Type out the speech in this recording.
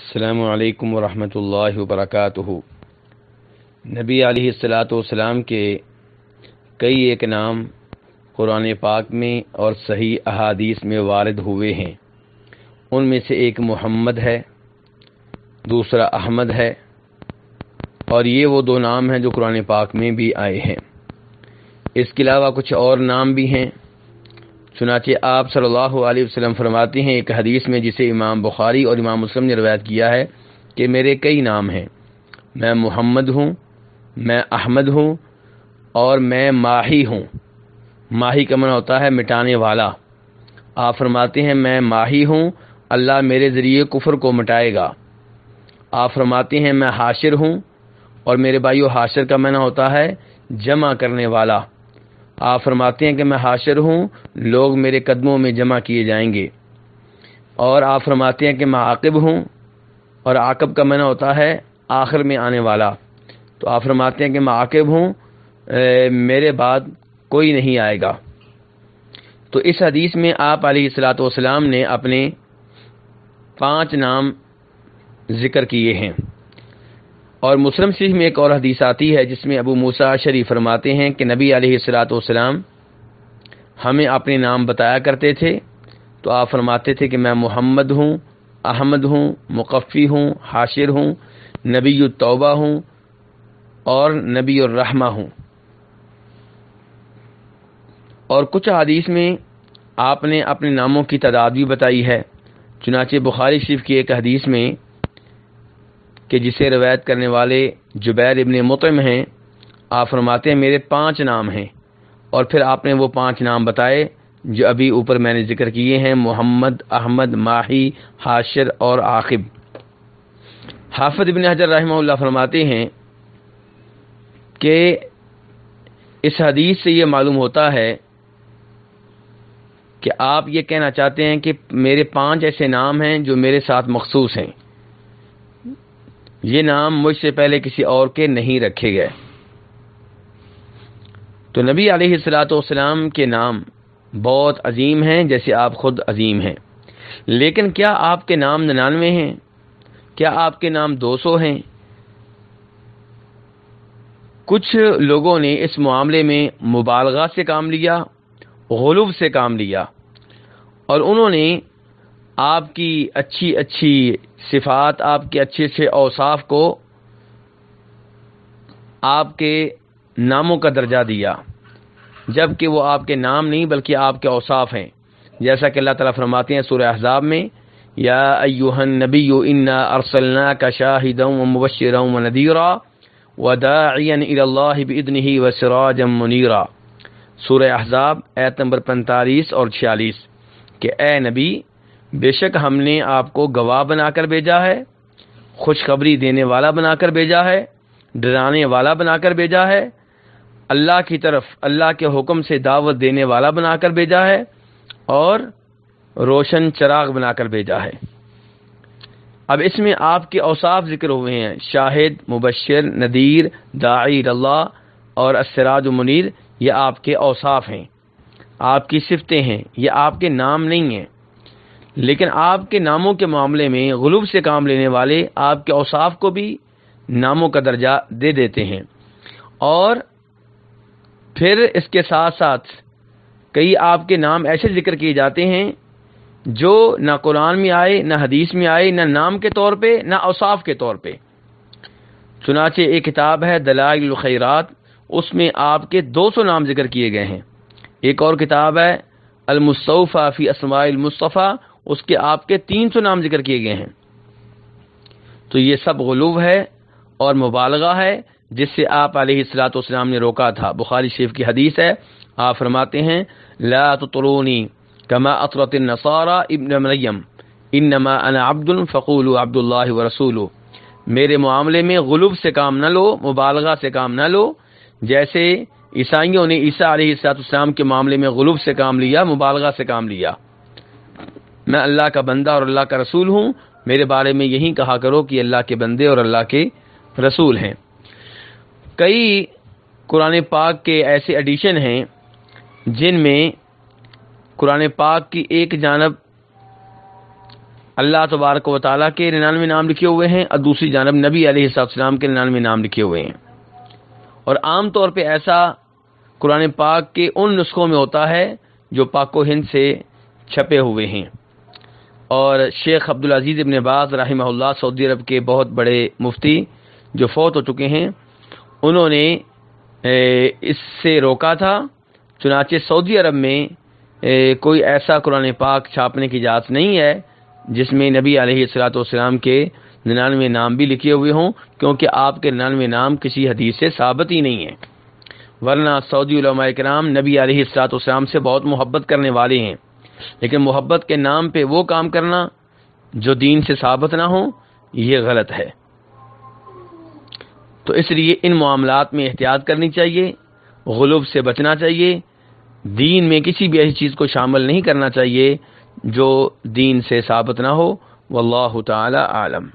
السلام علیکم ورحمۃ اللہ وبرکاتہ۔ نبی علیہ الصلاۃ والسلام کے کئی ایک نام قرآن پاک میں اور صحیح احادیث میں وارد ہوئے ہیں۔ ان میں سے ایک محمد ہے، دوسرا احمد ہے، اور یہ وہ دو نام ہیں جو قرآن پاک میں بھی آئے ہیں۔ اس کے علاوہ کچھ اور نام بھی ہیں۔ چنانچہ آپ صلی اللہ علیہ وسلم فرماتے ہیں ایک حدیث میں، جسے امام بخاری اور امام مسلم نے روایت کیا ہے، کہ میرے کئی نام ہیں، میں محمد ہوں، میں احمد ہوں، اور میں ماہی ہوں۔ ماہی کا معنی ہوتا ہے مٹانے والا۔ آپ فرماتے ہیں میں ماہی ہوں، اللہ میرے ذریعے کفر کو مٹائے گا۔ آپ فرماتے ہیں میں حاشر ہوں، اور میرے بھائیو حاشر کا معنی ہوتا ہے جمع کرنے والا۔ آپ فرماتے ہیں کہ میں حاشر ہوں، لوگ میرے قدموں میں جمع کیے جائیں گے۔ اور آپ فرماتے ہیں کہ میں عاقب ہوں، اور عاقب کا معنی ہوتا ہے آخر میں آنے والا۔ تو آپ فرماتے ہیں کہ میں عاقب ہوں، میرے بعد کوئی نہیں آئے گا۔ تو اس حدیث میں آپ علیہ الصلاۃ والسلام نے اپنے 5 نام ذکر کیے ہیں۔ اور مسلم شریف میں ایک اور حدیث آتی ہے جس میں ابو موسیٰ اشعری فرماتے ہیں کہ نبی علیہ الصلاۃ والسلام ہمیں اپنے نام بتایا کرتے تھے، تو آپ فرماتے تھے کہ میں محمد ہوں، احمد ہوں، مقفی ہوں، حاشر ہوں، نبی التوبہ ہوں، اور نبی الرحمہ ہوں۔ اور کچھ حدیث میں آپ نے اپنے ناموں کی تعداد بھی بتائی ہے۔ چنانچہ بخاری شریف کی ایک حدیث میں، کہ جسے روایت کرنے والے جبیر ابن مطعم ہیں، آپ فرماتے ہیں میرے 5 نام ہیں، اور پھر آپ نے وہ 5 نام بتائے جو ابھی اوپر میں نے ذکر کیے ہیں: محمد، احمد، ماہی، حاشر اور عاقب۔ حافظ ابن حجر رحمہ اللہ فرماتے ہیں کہ اس حدیث سے یہ معلوم ہوتا ہے کہ آپ یہ کہنا چاہتے ہیں کہ میرے 5 ایسے نام ہیں جو میرے ساتھ مخصوص ہیں، یہ نام مجھ سے پہلے کسی اور کے نہیں رکھے گئے۔ تو نبی علیہ الصلاۃ والسلام کے نام بہت عظیم ہیں، جیسے آپ خود عظیم ہیں۔ لیکن کیا آپ کے نام 99 ہیں؟ کیا آپ کے نام 200 ہیں؟ کچھ لوگوں نے اس معاملے میں مبالغہ سے کام لیا، غلو سے کام لیا، اور انہوں نے آپ کی اچھی اچھی صفات، آپ کے اچھے اچھے اوصاف کو آپ کے ناموں کا درجہ دیا، جبکہ وہ آپ کے نام نہیں بلکہ آپ کے اوصاف ہیں۔ جیسا کہ اللہ تعالیٰ فرماتے ہیں سورہ احزاب میں، یا ایھا النبی انا ارسلناک شاہدا ومبشرا ونذیرا وداعیا الی اللہ باذنہ وسراجا منیرا۔ سورہ احزاب آیت نمبر 45 اور 46، کہ اے نبی، بے شک ہم نے آپ کو گواہ بنا کر بھیجا ہے، خوشخبری دینے والا بنا کر بھیجا ہے، ڈرانے والا بنا کر بھیجا ہے، اللہ کی طرف اللہ کے حکم سے دعوت دینے والا بنا کر بھیجا ہے، اور روشن چراغ بنا کر بھیجا ہے۔ اب اس میں آپ کے اوصاف ذکر ہوئے ہیں: شاہد، مبشر، نذیر، داعی اللہ اور السراج منیر۔ یہ آپ کے اوصاف ہیں، آپ کی صفتیں ہیں، یہ آپ کے نام نہیں ہیں۔ لیکن آپ کے ناموں کے معاملے میں غلو سے کام لینے والے آپ کے اوصاف کو بھی ناموں کا درجہ دے دیتے ہیں، اور پھر اس کے ساتھ ساتھ کئی آپ کے نام ایسے ذکر کیے جاتے ہیں جو نہ قرآن میں آئے، نہ حدیث میں آئے، نہ نام کے طور پہ، نہ اوصاف کے طور پہ۔ چنانچہ ایک کتاب ہے دلائل الخیرات، اس میں آپ کے 200 نام ذکر کیے گئے ہیں۔ ایک اور کتاب ہے المستوفیٰ فی اسماء المصطفیٰ، اس کے آپ کے 300 نام ذکر کیے گئے ہیں۔ تو یہ سب غلو ہے اور مبالغہ ہے، جس سے آپ علیہ الصلاۃ والسلام نے روکا تھا۔ بخاری شریف کی حدیث ہے، آپ فرماتے ہیں لا تطرونی کما اطرت النصارى ابن مریم انما انا عبد فقولوا عبد اللہ ورسولہ۔ میرے معاملے میں غلو سے کام نہ لو، مبالغہ سے کام نہ لو، جیسے عیسائیوں نے عیسیٰ علیہ السلام کے معاملے میں غلو سے کام لیا، مبالغہ سے کام لیا۔ میں اللہ کا بندہ اور اللہ کا رسول ہوں، میرے بارے میں یہی کہا کرو کہ اللہ کے بندے اور اللہ کے رسول ہیں۔ کئی قرآن پاک کے ایسے ایڈیشن ہیں جن میں قرآن پاک کی ایک جانب اللہ تبارک و تعالیٰ کے 99 نام لکھے ہوئے ہیں اور دوسری جانب نبی علیہ السلام کے 99 نام لکھے ہوئے ہیں. اور عام طور پہ ایسا قرآن پاک کے ان نسخوں میں ہوتا ہے جو پاک و ہند سے چھپے ہوئے ہیں. اور شیخ عبدالعزیز ابن باز رحمہ اللہ سعودی عرب کے بہت بڑے مفتی جو فوت ہو چکے ہیں، انہوں نے اس سے روکا تھا. چنانچہ سعودی عرب میں کوئی ایسا قرآن پاک چھاپنے کی اجازت نہیں ہے جس میں نبی علیہ الصلوۃ والسلام کے 99 نام بھی لکھے ہوئے ہوں، کیونکہ آپ کے 99 نام کسی حدیث سے ثابت ہی نہیں ہیں. ورنہ سعودی علماء کرام نبی علیہ الصلوۃ والسلام سے بہت محبت کرنے والے ہیں، لیکن محبت کے نام پہ وہ کام کرنا جو دین سے ثابت نہ ہو یہ غلط ہے. تو اس لیے ان معاملات میں احتیاط کرنی چاہیے، غلو سے بچنا چاہیے، دین میں کسی بھی ایسی چیز کو شامل نہیں کرنا چاہیے جو دین سے ثابت نہ ہو. واللہ تعالی عالم.